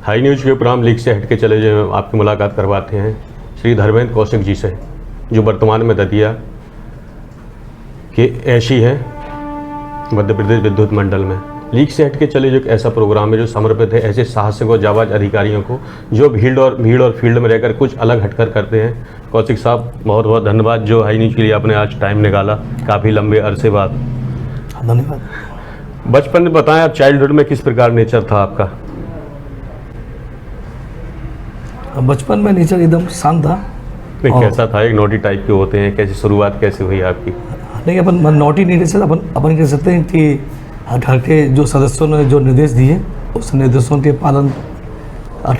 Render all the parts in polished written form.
High news के programme leak से हट के चले जो आपकी मुलाकात करवाते हैं श्री धर्मेंद्र कौशिक जी से, जो वर्तमान में दतिया के एसी है मध्य प्रदेश विद्युत मंडल में। लीक से हट के चले जो एक ऐसा प्रोग्राम है जो समर्पित है ऐसे साहसिक और जाबाज अधिकारियों को जो भीड़ और फील्ड में रहकर कुछ अलग हटकर करते हैं। कौशिक साहब बहुत बहुत धन्यवाद जो हाई न्यूज़ के लिए आपने आज टाइम निकाला, काफ़ी लंबे अरसे बाद। धन्यवाद। बचपन में बताएं आप, चाइल्डहुड में किस प्रकार नेचर था आपका? बचपन में नेचर एकदम शांत था। नहीं, कैसा था? एक नोटी टाइप के होते हैं, कैसी शुरुआत कैसे हुई आपकी? नहीं, अपन नोटी नहीं कह अपन कह सकते हैं कि घर के जो सदस्यों ने जो निर्देश दिए उस निर्देशों के पालन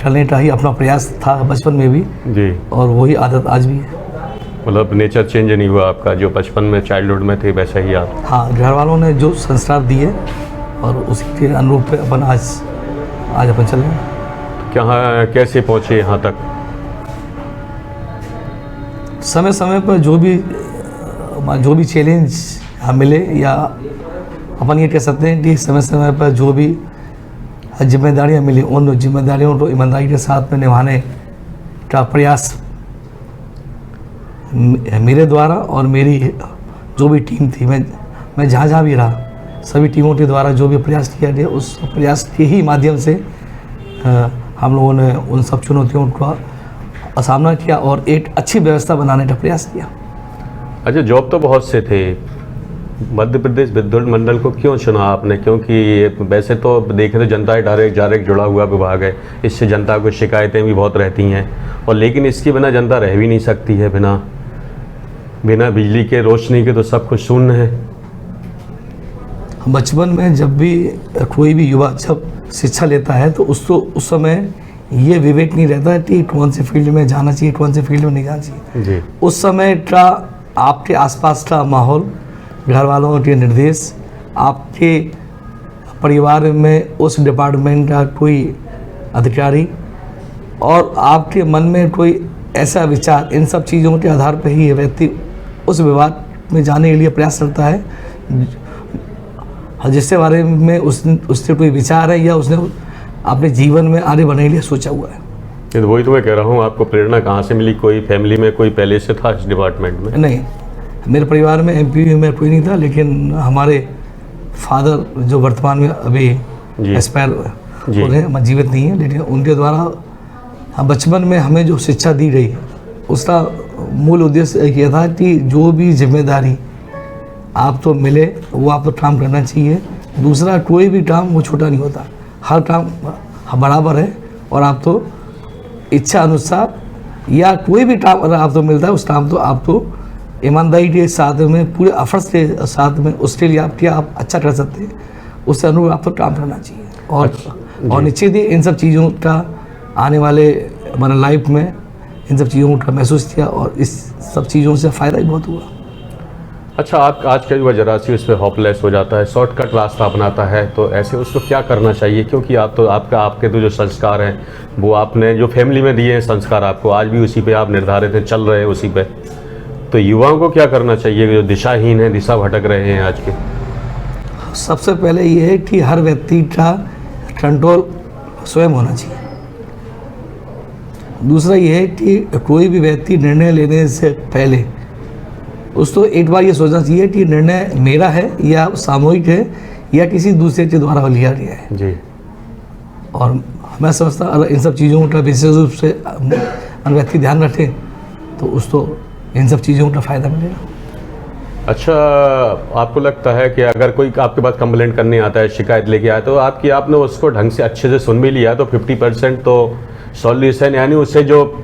करने का ही अपना प्रयास था बचपन में भी जी, और वही आदत आज भी है। मतलब नेचर चेंज नहीं हुआ आपका, जो बचपन में चाइल्डहुड में थे वैसा ही आप? हाँ, घर वालों ने जो संस्कार दिए और उसी के अनुरूप पे अपन आज अपन चल रहे हैं। क्या कैसे पहुँचे यहाँ तक? समय समय पर जो भी चैलेंज मिले, या अपन ये कह सकते हैं कि समय समय पर जो भी जिम्मेदारियाँ मिली उन जिम्मेदारियों को ईमानदारी के साथ में निभाने का प्रयास मेरे द्वारा और मेरी जो भी टीम थी, मैं जहाँ भी रहा सभी टीमों के द्वारा जो भी प्रयास किया गया उस प्रयास के ही माध्यम से हम लोगों ने उन सब चुनौतियों का सामना किया और एक अच्छी व्यवस्था बनाने का प्रयास किया। अच्छा, जॉब तो बहुत से थे, मध्य प्रदेश विद्युत मंडल को क्यों चुना आपने? क्योंकि वैसे तो देखें तो जनता डायरेक्ट जुड़ा हुआ विभाग है, इससे जनता को शिकायतें भी बहुत रहती हैं, और लेकिन इसके बिना जनता रह भी नहीं सकती है। बिना बिजली के, रोशनी के तो सब कुछ शून्य है। बचपन में जब भी कोई भी युवा जब शिक्षा लेता है तो उसको उस समय ये विवेक नहीं रहता कि कौन से फील्ड में जाना चाहिए, कौन से फील्ड में नहीं जाना चाहिए जी। उस समय का आपके आसपास का माहौल, घर वालों के निर्देश, आपके परिवार में उस डिपार्टमेंट का कोई अधिकारी और आपके मन में कोई ऐसा विचार, इन सब चीज़ों के आधार पर ही व्यक्ति उस विभाग में जाने के लिए प्रयास करता है जिसके बारे में उससे कोई विचार है या उसने अपने जीवन में आगे बढ़ने के लिए सोचा हुआ है। तो वही तो मैं कह रहा हूँ, आपको प्रेरणा कहाँ से मिली? कोई फैमिली में कोई पहले से था इस डिपार्टमेंट में? नहीं, मेरे परिवार में एमपी में कोई नहीं था, लेकिन हमारे फादर जो वर्तमान में अभी एक्सपायर हो रहे हैं, जीवित नहीं है, लेकिन उनके द्वारा बचपन में हमें जो शिक्षा दी गई उसका मूल उद्देश्य यह था कि जो भी जिम्मेदारी आप तो मिले वो आप तो काम करना चाहिए। दूसरा, कोई भी काम वो छोटा नहीं होता, हर काम बराबर है और आप तो इच्छा अनुसार या कोई भी काम अगर आप तो मिलता है उस काम तो आप तो ईमानदारी के साथ में, पूरे एफर्ट्स के साथ में उसके लिए आप अच्छा कर सकते हैं, उससे अनुरूप आप तो काम करना चाहिए। और निश्चित ही इन सब चीज़ों का आने वाले हमारे लाइफ में इन सब चीज़ों का महसूस किया और इस सब चीज़ों से फ़ायदा भी बहुत हुआ। अच्छा, आप आज का युवा जरा सी उस पर हॉपलेस हो जाता है, शॉर्टकट रास्ता अपनाता है, तो ऐसे उसको क्या करना चाहिए? क्योंकि आप तो आपके तो जो संस्कार हैं वो आपने जो फैमिली में दिए हैं संस्कार, आपको आज भी उसी पे आप निर्धारित हैं, चल रहे हैं उसी पे, तो युवाओं को क्या करना चाहिए जो दिशाहीन है, दिशा भटक रहे हैं आज के? सबसे पहले ये है कि हर व्यक्ति का कंट्रोल स्वयं होना चाहिए। दूसरा ये है कि कोई भी व्यक्ति निर्णय लेने से पहले उसको एक बार ये सोचना चाहिए कि निर्णय मेरा है या सामूहिक है या किसी दूसरे के द्वारा लिया गया है जी। और मैं समझता अगर इन सब चीज़ों का विशेष रूप से व्यक्ति ध्यान रखे तो उसको इन सब चीज़ों का फ़ायदा मिलेगा। अच्छा, आपको लगता है कि अगर कोई आपके पास कंप्लेंट करने आता है, शिकायत लेके आया, तो आपने उसको ढंग से अच्छे से सुन भी लिया तो 50% तो सॉल्यूशन, यानी उससे जो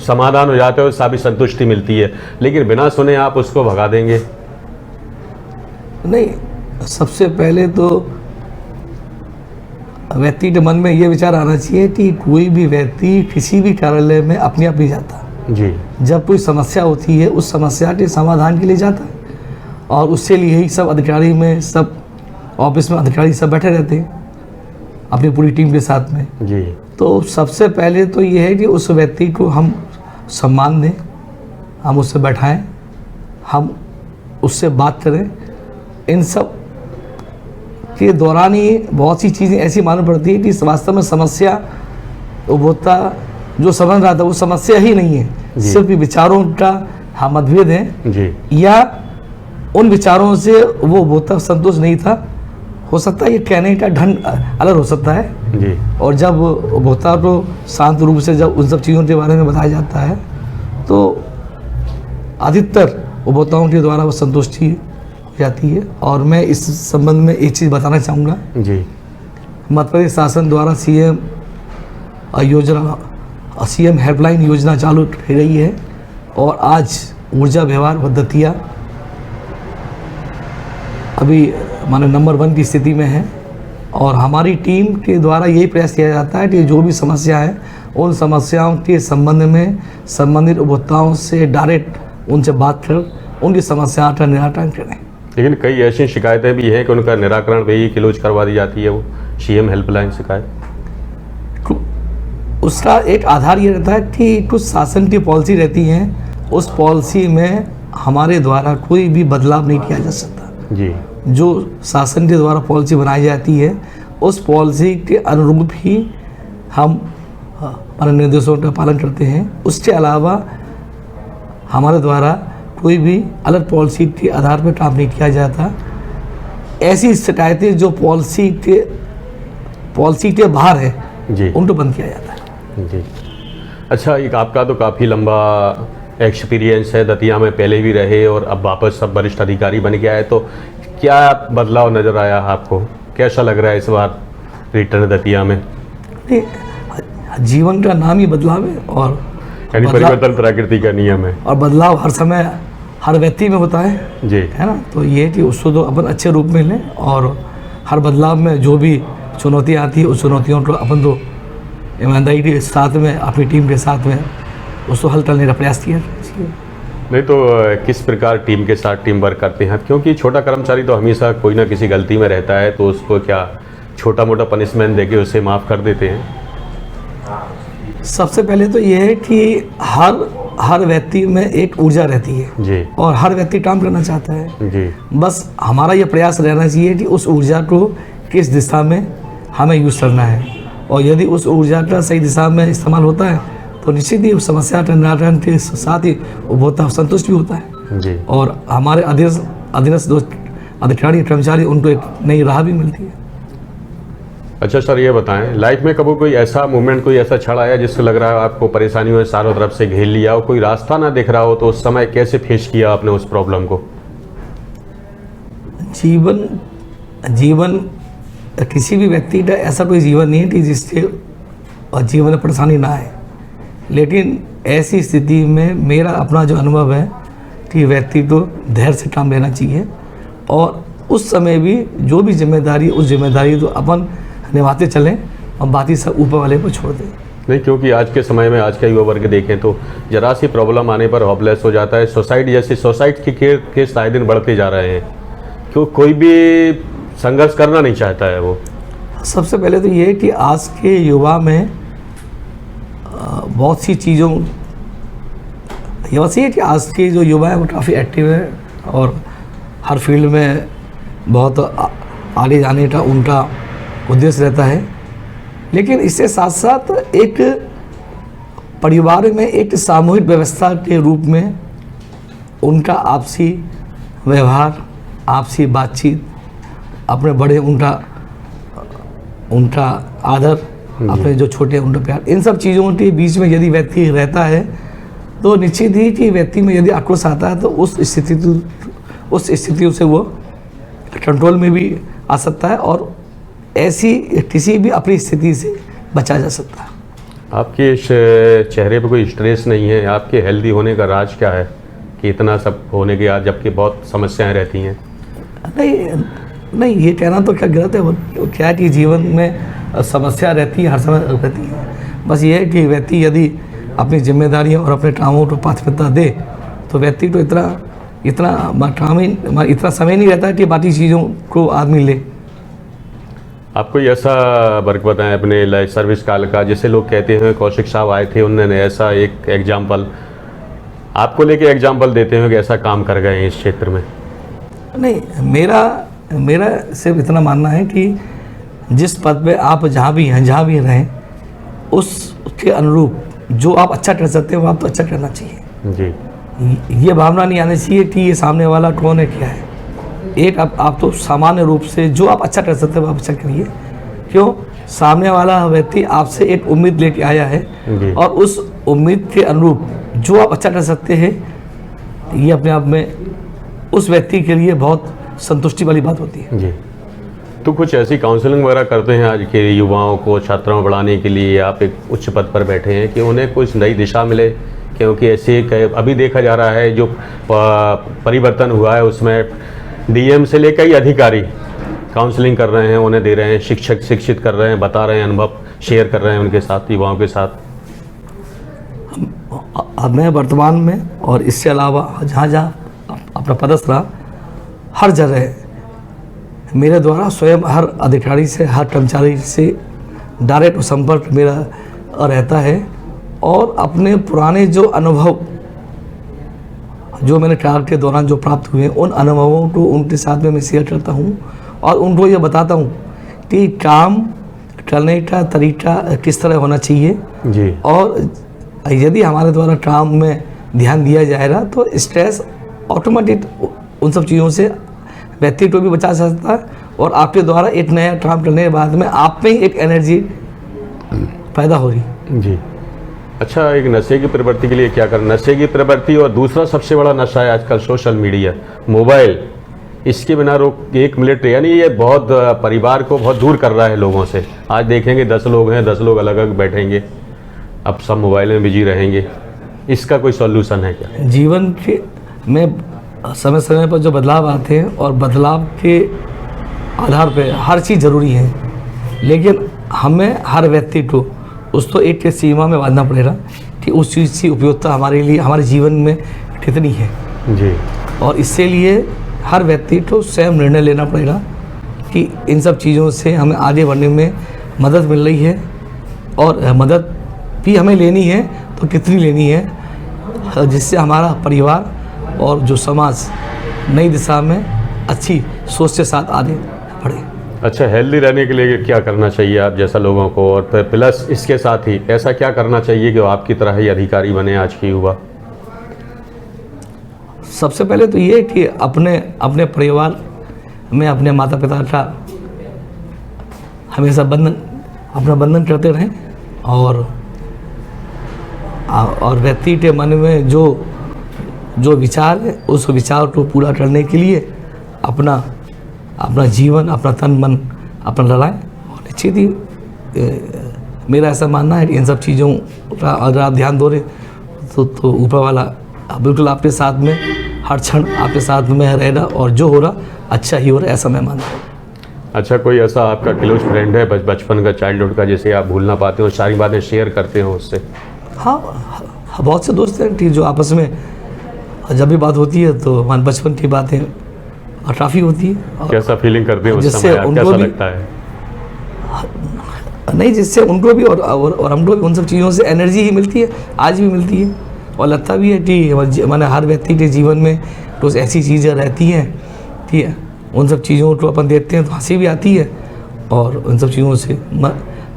समाधान हो जाता है उससे भी संतुष्टि मिलती है, लेकिन बिना सुने आप उसको भगा देंगे? नहीं, सबसे पहले तो व्यक्ति के मन में ये विचार आना चाहिए कि कोई भी व्यक्ति किसी भी कार्यालय में अपने आप नहीं जाता जी। जब कोई समस्या होती है उस समस्या के समाधान के लिए जाता है और उससे लिए ही सब अधिकारी में, सब ऑफिस में अधिकारी सब बैठे रहते हैं अपनी पूरी टीम के साथ में जी। तो सबसे पहले तो ये है कि उस व्यक्ति को हम सम्मान दें, हम उससे बैठाएं, हम उससे बात करें। इन सब के दौरान ही बहुत सी चीज़ें ऐसी मालूम पड़ती है कि वास्तव में समस्या उपभोक्ता जो समझ रहा था वो समस्या ही नहीं है, सिर्फ विचारों का मतभेद है जी, या उन विचारों से वो उपभोक्ता संतुष्ट नहीं था। हो सकता है ये कहने का ढंग अलग हो सकता है जी, और जब उपभोक्ता को शांत रूप से जब उन सब चीज़ों के बारे में बताया जाता है तो अधिकतर उपभोक्ताओं के द्वारा वो संतुष्टि हो जाती है। और मैं इस संबंध में एक चीज़ बताना चाहूँगा, जी, मध्य प्रदेश शासन द्वारा सीएम हेल्पलाइन योजना चालू की गई है और आज ऊर्जा व्यवहार पद्धतियाँ अभी माने नंबर 1 की स्थिति में है और हमारी टीम के द्वारा यही प्रयास किया जाता है कि जो भी समस्या है उन समस्याओं के संबंध में संबंधित उपभोक्ताओं से डायरेक्ट उनसे बात कर उनकी समस्या का निराकरण करें। लेकिन कई ऐसी शिकायतें भी हैं कि उनका निराकरण वही क्लोज करवा दी जाती है, वो सीएम हेल्पलाइन शिकायत। उसका एक आधार ये रहता है कि कुछ शासन की पॉलिसी रहती है, उस पॉलिसी में हमारे द्वारा कोई भी बदलाव नहीं किया जा सकता। जी, जो शासन के द्वारा पॉलिसी बनाई जाती है उस पॉलिसी के अनुरूप ही हम हमारे निर्देशों का पालन करते हैं। उसके अलावा हमारे द्वारा कोई भी अलग पॉलिसी के आधार पर काम नहीं किया जाता। ऐसी शिकायतें जो पॉलिसी के बाहर है जी, उनको बंद किया जाता है। जी। अच्छा, एक आपका तो काफ़ी लंबा एक्सपीरियंस है, दतिया में पहले भी रहे और अब वापस सब वरिष्ठ अधिकारी बन गया है, तो क्या बदलाव नज़र आया आपको? कैसा लग रहा है इस बार रिटर्न दतिया में? जीवन का नाम ही बदलाव है और यानी परिवर्तन प्रकृति का नियम है और बदलाव हर समय हर व्यक्ति में होता है जी, है ना। तो ये कि उसको तो अपन अच्छे रूप में लें और हर बदलाव में जो भी चुनौतियाँ आती है उस चुनौतियों को अपन तो ईमानदारी के साथ में अपनी टीम के साथ में उसको हल करने का प्रयास किया। नहीं तो किस प्रकार टीम के साथ टीम वर्क करते हैं? क्योंकि छोटा कर्मचारी तो हमेशा कोई ना किसी गलती में रहता है, तो उसको क्या छोटा मोटा पनिशमेंट देके उसे माफ़ कर देते हैं? सबसे पहले तो ये है कि हर व्यक्ति में एक ऊर्जा रहती है जी, और हर व्यक्ति काम करना चाहता है जी, बस हमारा ये प्रयास रहना चाहिए कि उस ऊर्जा को किस दिशा में हमें यूज़ करना है और यदि उस ऊर्जा का सही दिशा में इस्तेमाल होता है तो निश्चित ही उस समस्या के निराकरण के साथ ही उपभोक्ता संतुष्ट भी होता है जी। और हमारे अधीनस्थ अधिकारी कर्मचारी उनको एक नई राह भी मिलती है। अच्छा सर, ये बताएं, लाइफ में कभी कोई ऐसा मोमेंट, कोई ऐसा क्षण आया जिससे लग रहा है आपको परेशानियों ने चारों तरफ से घेर लिया हो, कोई रास्ता ना दिख रहा हो, तो उस समय कैसे फेस किया आपने उस प्रॉब्लम को? जीवन किसी भी व्यक्ति का ऐसा कोई जीवन नहीं है कि जिससे जीवन में परेशानी ना आए, लेकिन ऐसी स्थिति में मेरा अपना जो अनुभव है कि व्यक्ति को धैर्य से काम लेना चाहिए और उस समय भी जो भी जिम्मेदारी उस जिम्मेदारी तो अपन निभाते चलें और बाकी सब ऊपर वाले को छोड़ दें। नहीं, क्योंकि आज के समय में आज का युवा वर्ग देखें तो जरा सी प्रॉब्लम आने पर होपलेस हो जाता है। सोसाइटी के केस आए दिन बढ़ते जा रहे हैं, क्यों कोई भी संघर्ष करना नहीं चाहता है वो। सबसे पहले तो ये है कि आज के युवा में बहुत सी चीज़ों ये बात सही है कि आज के जो युवा है वो काफ़ी एक्टिव है और हर फील्ड में बहुत आगे जाने का उनका उद्देश्य रहता है, लेकिन इससे साथ साथ एक परिवार में एक सामूहिक व्यवस्था के रूप में उनका आपसी व्यवहार, आपसी बातचीत, अपने बड़े उनका आदर, अपने जो छोटे उनका प्यार, इन सब चीज़ों के बीच में यदि व्यक्ति रहता है तो निश्चित ही कि व्यक्ति में यदि आक्रोश आता है तो उस स्थिति से वो कंट्रोल में भी आ सकता है और ऐसी किसी भी अपनी स्थिति से बचा जा सकता है। आपके इस चेहरे पे कोई स्ट्रेस नहीं है? आपके हेल्दी होने का राज क्या है कि इतना सब होने के बाद, जबकि बहुत समस्याएं रहती हैं? नहीं, ये कहना तो क्या गलत है। क्या कि जीवन में समस्या रहती है, हर समय रहती है। बस ये है कि व्यक्ति यदि अपनी जिम्मेदारियों और अपने कामों को प्राथमिकता दे तो व्यक्ति को इतना समय नहीं रहता कि बाकी चीज़ों को आदमी ले। आप कोई ऐसा वर्क बताएं अपने सर्विस काल का, जैसे लोग कहते हैं कौशिक साहब आए थे, उन्होंने ऐसा एक एग्जाम्पल आपको लेके एग्जाम्पल देते हैं कि ऐसा काम कर गए हैं इस क्षेत्र में? नहीं, मेरा सिर्फ इतना मानना है कि जिस पद पे आप जहाँ भी रहें उस के अनुरूप जो आप अच्छा कर सकते हो, आप तो अच्छा करना चाहिए जी। ये भावना नहीं आनी चाहिए कि ये सामने वाला कौन है, क्या है। एक आप तो सामान्य रूप से जो आप अच्छा कर सकते हो आप अच्छा करिए। क्यों? सामने वाला व्यक्ति आपसे एक उम्मीद लेके आया है जी। और उस उम्मीद के अनुरूप जो आप अच्छा कर सकते हैं, ये अपने आप में उस व्यक्ति के लिए बहुत संतुष्टि वाली बात होती है। जी। तो कुछ ऐसी काउंसलिंग वगैरह करते हैं आज के युवाओं को, छात्रों को बढ़ाने के लिए? आप एक उच्च पद पर बैठे हैं कि उन्हें कुछ नई दिशा मिले, क्योंकि ऐसे अभी देखा जा रहा है जो परिवर्तन हुआ है उसमें डीएम से लेकर ही अधिकारी काउंसलिंग कर रहे हैं, उन्हें दे रहे हैं, शिक्षक शिक्षित कर रहे हैं, बता रहे हैं, अनुभव शेयर कर रहे हैं उनके साथ, युवाओं के साथ। अब मैं वर्तमान में और इससे अलावा जहाँ जहाँ अपना पदस्थ रहा, हर जगह मेरे द्वारा स्वयं हर अधिकारी से, हर कर्मचारी से डायरेक्ट संपर्क मेरा रहता है और अपने पुराने जो अनुभव जो मैंने कार्य के दौरान जो प्राप्त हुए, उन अनुभवों को उनके साथ में मैं शेयर करता हूँ और उनको ये बताता हूँ कि काम करने का तरीका किस तरह होना चाहिए जी। और यदि हमारे द्वारा काम में ध्यान दिया जाएगा तो स्ट्रेस ऑटोमेटिक उन सब चीज़ों से व्यक्ति को भी बचा सकता है और आपके द्वारा एक नया काम करने के बाद में आप में ही एक एनर्जी पैदा हो रही। जी। अच्छा, एक नशे की प्रवृत्ति के लिए क्या करना? नशे की प्रवृत्ति और दूसरा सबसे बड़ा नशा है आजकल सोशल मीडिया, मोबाइल। इसके बिना रोक 1 मिनट, यानी ये बहुत परिवार को बहुत दूर कर रहा है लोगों से। आज देखेंगे 10 लोग हैं, 10 लोग अलग अलग बैठेंगे, अब सब मोबाइल में बिजी रहेंगे। इसका कोई सॉल्यूशन है क्या? जीवन के में समय समय पर जो बदलाव आते हैं और बदलाव के आधार पर हर चीज़ ज़रूरी है, लेकिन हमें हर व्यक्ति को उसको एक सीमा में बांधना पड़ेगा कि उस चीज़ की उपयोगिता हमारे लिए, हमारे जीवन में कितनी है जी। और इससे लिए हर व्यक्ति को स्वयं निर्णय लेना पड़ेगा कि इन सब चीज़ों से हमें आगे बढ़ने में मदद मिल रही है और मदद भी हमें लेनी है तो कितनी लेनी है, जिससे हमारा परिवार और जो समाज नई दिशा में अच्छी सोच के साथ आगे बढ़े। अच्छा, हेल्दी रहने के लिए क्या करना चाहिए आप जैसा लोगों को, और प्लस इसके साथ ही ऐसा क्या करना चाहिए कि वो आपकी तरह ही अधिकारी बने आज के युवा? सबसे पहले तो ये कि अपने परिवार में अपने माता पिता का हमेशा अपना बंधन करते रहें और व्यक्ति के मन में जो विचार है उस विचार को पूरा करने के लिए अपना जीवन, अपना तन मन अपना लड़ाएं और निश्चित ही मेरा ऐसा मानना है कि इन सब चीज़ों का अगर आप ध्यान दो रहे तो ऊपर वाला बिल्कुल आपके साथ में हर क्षण आपके साथ में रहेगा और जो हो रहा अच्छा ही हो रहा, ऐसा मैं मानता हूँ। अच्छा, कोई ऐसा आपका क्लोज फ्रेंड है बचपन का, चाइल्डहुड का, जिसे आप भूल ना पाते हो, सारी बातें शेयर करते हो उससे? हाँ, बहुत से दोस्त हैं कि जो आपस में जब भी बात होती है तो हमारे बचपन की बातें काफ़ी होती है। कैसा फीलिंग करते हो उस समय? कैसा लगता है? नहीं, जिससे उनको भी और हमको भी उन सब चीज़ों से एनर्जी ही मिलती है, आज भी मिलती है और लगता भी है कि मैंने हर व्यक्ति के जीवन में कुछ ऐसी चीज़ें रहती हैं, ठीक है, उन सब चीज़ों को अपन देखते हैं तो हंसी भी आती है और उन सब चीज़ों से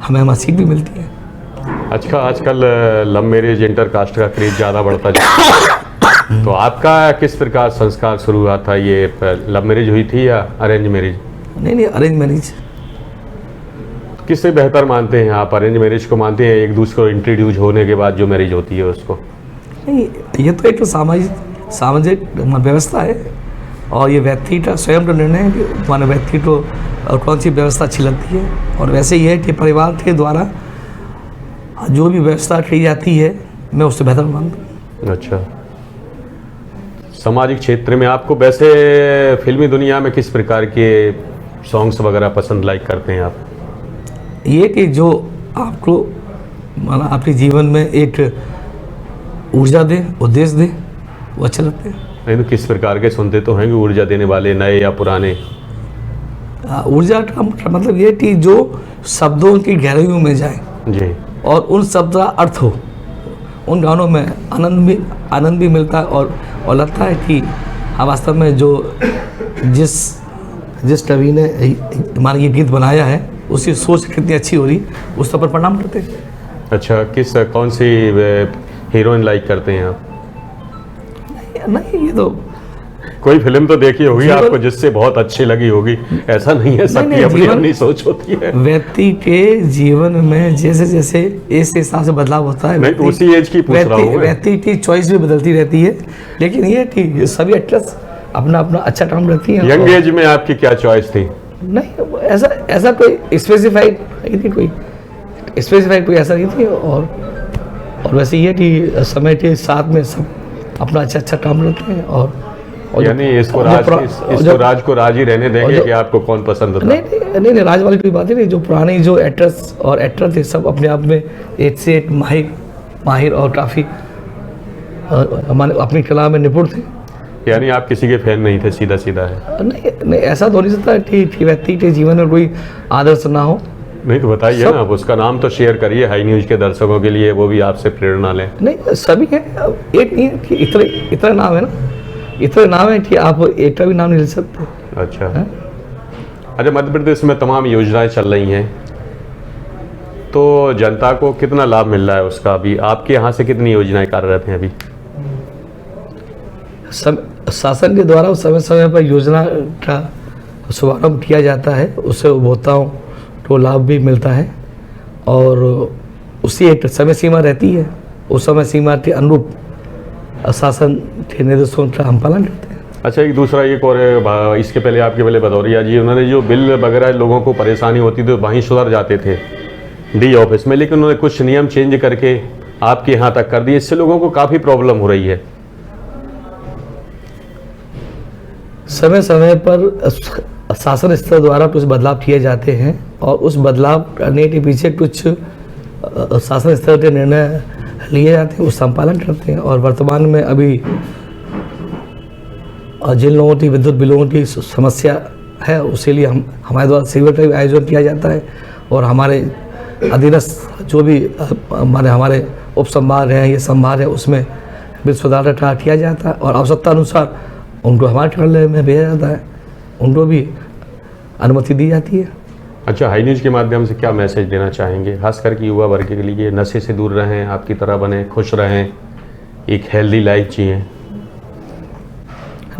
हमें सीख भी मिलती है। अच्छा, आजकल लव मैरिज, इंटर कास्ट का क्रेज ज़्यादा बढ़ता जा रहा है, तो आपका किस प्रकार संस्कार शुरू हुआ था? ये लव मैरिज हुई थी या अरेंज मैरिज? नहीं, अरेंज मैरिज। किससे बेहतर मानते हैं आप? अरेंज मैरिज को मानते हैं, एक दूसरे को इंट्रोड्यूस होने के बाद जो मैरिज होती है उसको? नहीं, ये तो एक सामाजिक व्यवस्था है और ये व्यक्ति का स्वयं का निर्णय है कि मानो व्यक्ति को कौन सी व्यवस्था अच्छी लगती है और वैसे ही है कि परिवार के द्वारा जो भी व्यवस्था की जाती है मैं उससे बेहतर मानता हूँ। अच्छा, सामाजिक क्षेत्र में आपको वैसे फिल्मी दुनिया में किस प्रकार के सॉन्ग्स वगैरह पसंद करते हैं आप? ये कि जो आपको माना आपके जीवन में एक ऊर्जा दे, उद्देश्य दे, वो अच्छे लगते हैं। नहीं तो किस प्रकार के सुनते तो हैं कि ऊर्जा देने वाले, नए या पुराने? ऊर्जा का मतलब ये कि जो शब्दों की गहराइयों में जाए जी और उन शब्द का अर्थ हो, उन गानों में आनंद भी मिलता है और लगता है कि वास्तव में जो जिस कवि ने हमारा ये गीत बनाया है उसकी सोच कितनी अच्छी हो रही, उस पर प्रणाम करते हैं। अच्छा, कौन सी हीरोइन लाइक करते हैं आप? नहीं, ये तो कोई फिल्म तो देखी होगी आपको जिससे बहुत अच्छी लगी होगी, ऐसा नहीं है, सबकी अपनी अपनी सोच होती है। व्यक्ति के जीवन में जैसे जैसे इस हिसाब से बदलाव होता है, मैं तो उसी एज की पूछ रहा हूँ। व्यक्ति की चॉइस भी बदलती रहती है, लेकिन ये कि सभी एक्ट्रेस अपना अपना अच्छा काम रखती हैं। यंग एज में आपकी क्या चॉइस थी? नहीं, ऐसा कोई स्पेसिफाइड नहीं थी, कोई स्पेसिफाइड कोई ऐसा नहीं थी। और वैसे ये कि समय के साथ में सब अपना अच्छा काम करते हैं। और यानी इसको राज को राज ही रहने देंगे कि आपको कौन पसंद था? नहीं, राज वाली कोई बात ही नहीं। जो पुराने जो एक्ट्रेस और एक्टर थे सब अपने आप में एक से एक माहिर और काफ़ी हमारे अपनी कला में निपुण थे। यानी आप किसी के फैन नहीं थे, सीधा सीधा है? नहीं, ऐसा तो नहीं सकता कि व्यक्ति के जीवन में कोई आदर्श ना हो। नहीं तो बताइए ना, आप उसका नाम तो शेयर करिए हाई न्यूज़ के दर्शकों के लिए, वो भी आपसे प्रेरणा लें। नहीं, सभी हैं, एक नहीं है कि इतने नाम है ना, इतने नाम है कि आप एक का भी नाम नहीं ले सकते। अच्छा है? अच्छा, मध्य प्रदेश में तमाम योजनाएं चल रही हैं, तो जनता को कितना लाभ मिल रहा है उसका? अभी आपके यहाँ से कितनी योजनाएं कार्यरत हैं? अभी शासन के द्वारा समय समय पर योजना का शुभारंभ किया जाता है, उससे उपभोक्ताओं को लाभ भी मिलता है और उसी एक समय सीमा रहती है, उस समय सीमा के अनुरूप शासन के निर्देशों का हम पालन करते हैं। अच्छा, एक दूसरा एक और, इसके पहले आपके पहले भदौरिया जी, उन्होंने जो बिल वगैरह लोगों को परेशानी होती थी वहीं सुधर जाते थे डी ऑफिस में, लेकिन उन्होंने कुछ नियम चेंज करके आपके यहाँ तक कर दिए, इससे लोगों को काफ़ी प्रॉब्लम हो रही है। समय समय पर शासन स्तर द्वारा कुछ बदलाव किए जाते हैं और उस बदलाव करने के पीछे कुछ शासन स्तर के निर्णय लिए जाते हैं, उस संपालन करते हैं। और वर्तमान में अभी जिन लोगों की विद्युत बिलों की समस्या है, उसी लिए हमारे द्वारा शिविर का भी आयोजन किया जाता है और हमारे अधीनस्थ जो भी हमारे उप संभाग हैं, ये संभाग है, उसमें बिल सुधार का किया जाता है और आवश्यकता अनुसार उनको हमारे कार्यालय में भेजा जाता है, उनको भी अनुमति दी जाती है। अच्छा, हाई न्यूज़ के माध्यम से क्या मैसेज देना चाहेंगे, खास करके युवा वर्ग के लिए? नशे से दूर रहें, आपकी तरह बने, खुश रहें, एक हेल्दी लाइफ जिएं।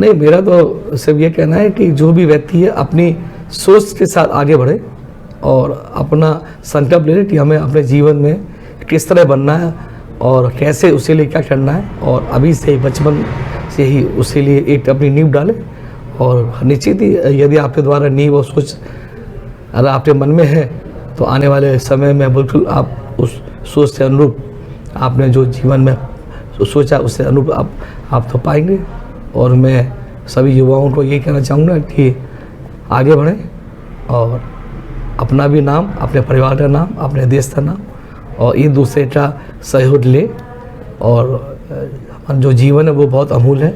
नहीं, मेरा तो सिर्फ ये कहना है कि जो भी व्यक्ति है अपनी सोच के साथ आगे बढ़े और अपना संकल्प ले ले कि हमें अपने जीवन में किस तरह बनना है और कैसे उसके लिए क्या करना है, और अभी से ही बचपन से ही उसके लिए एक अपनी नींव डालें। और निश्चित ही यदि आपके द्वारा नींव और सोच अगर आपके मन में है तो आने वाले समय में बिल्कुल आप उस सोच से अनुरूप आपने जो जीवन में सोचा उससे अनुरूप आप तो पाएंगे। और मैं सभी युवाओं को यही कहना चाहूँगा कि आगे बढ़ें और अपना भी नाम, अपने परिवार का नाम, अपने देश का नाम और एक दूसरे का सहयोग लें। और जो जीवन है वो बहुत अमूल्य है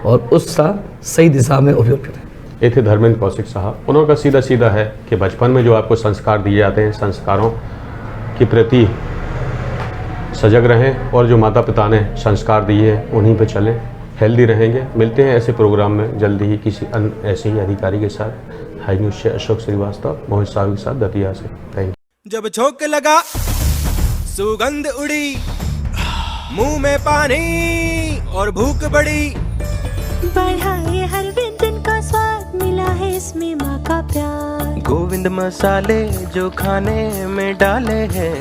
और उसका सही दिशा में उपयोग करें। ये थे धर्मेंद्र कौशिक साहब। उन्होंने सीधा सीधा है कि बचपन में जो आपको संस्कार दिए जाते हैं, संस्कारों के प्रति सजग रहें और जो माता पिता ने संस्कार दिए हैं उन्हीं पे चलें, हेल्दी रहेंगे। मिलते हैं ऐसे प्रोग्राम में जल्दी ही किसी अन्य ऐसे ही अधिकारी के साथ। हाई न्यूज़ से अशोक श्रीवास्तव, मोहित साहब के साथ दतिया से। Thank you. जब झोंक लगा सुगंध उड़ी, मुंह में पानी और भूख बढ़ी, बढ़ाए हर व्यंजन का स्वाद, मिला है इसमें माँ का प्यार। गोविंद मसाले जो खाने में डाले हैं,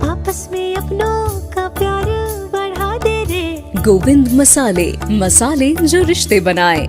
आपस में अपनों का प्यार बढ़ा दे रे। गोविंद मसाले, मसाले जो रिश्ते बनाए।